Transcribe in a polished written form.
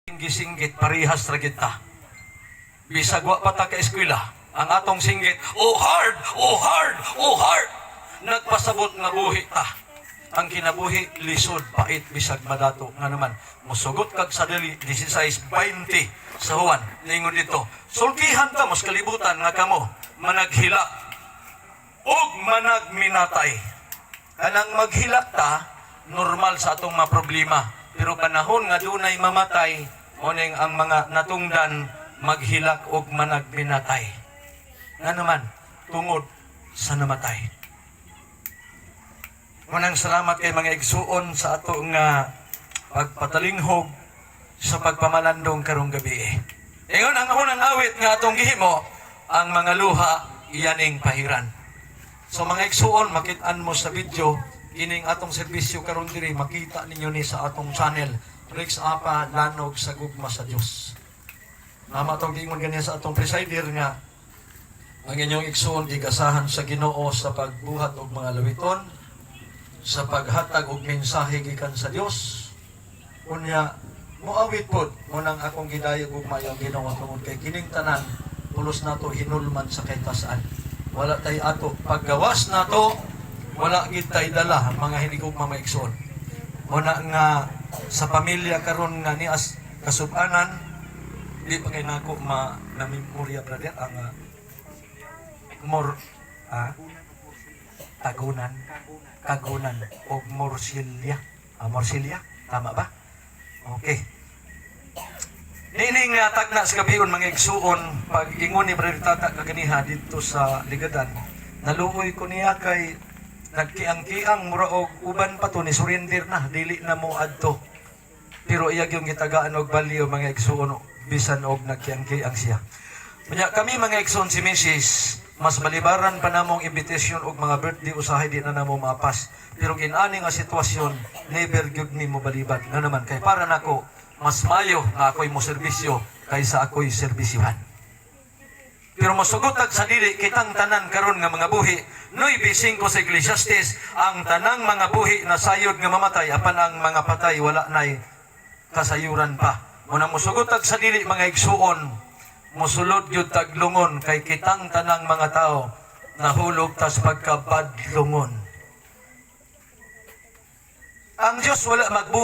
Gisingit parihas ra kita. Bisag wa pa ta ka eskwela, ang atong singgit, oh hard, oh hard, oh hard. Nagpasabot nga buhi ta. Ang kinabuhi lisod pait bisag madato nga naman. Musugot kag sa dili 16-20 sa huwan. Ningon dito, sultihan ta mos kalibutan nga kamo managhila og managminatay. Kanang maghila ta normal sa atong mga problema. Pero panahon nga dunay mamatay, uning ang mga natungdan maghilak og managminatay. Nga naman, tungod sa namatay. Unang salamat kay mga igsuon sa ato nga pagpatalinghog sa pagpamalandong karong gabi. Ingon ang unang awit nga atong gihimo, ang mga luha iyaning pahiran. So mga igsuon, makit-an mo sa video, ining atong serbisyo karon diri makita ninyo ni sa atong channel Rex Apa Lanog sa Gugma sa Dios. Nama tong giingon ganyan sa atong presider nga ang inyong igsoon gigasahan sa Ginoo sa pagbuhat og mga lawiton, sa paghatag og mensahe gikan sa Dios. Unya moawit pod unang akong gidayeg og mayang Ginoo tungod kay kining tanan pulos nato hinulman sa kaytasan. Wala tay ato paggawas nato, wala gid tay dala mga hinigog mamaigsoon. Una nga sa pamilya karon nga ni as kasub-anan, di pa kay nako na-memorya brother ang kagunan o morsilya. Morsilya, tama ba? Okay. Nining tagna sa gabion mga igsuon pag ingon ni Brother Tata kaganiha dito sa Ligadan, naluoy ko niya kay nagkiang-kiang mura og uban pa to ni surrender na dili na mo adto. Pero iyag yung gitagaan og baliw mga igsoon bisan og nagkiang-kiang siya. Kanya kami mga igsoon si Mrs. mas malibaran pa namong invitation og mga birthday usahay di na namo mapas. Pero kinani nga sitwasyon never gyud ni mo baliban. Nga naman kay para nako mas mayo nga ako'y mo serbisyo kaysa ako'y serbisyuhan. Pero masugotag sa dili kitang tanan karon nga mga buhi, 9:5 sa Ecclesiastes, ang tanang mga buhi na sayod nga mamatay, apan ang mga patay wala nay kasayuran pa. Muna musugotag sa dili mga igsuon, musulod gyud taglungon kay kitang tanang mga tao nahulog tas pagkabadlungon. Ang Dios wala magbuhi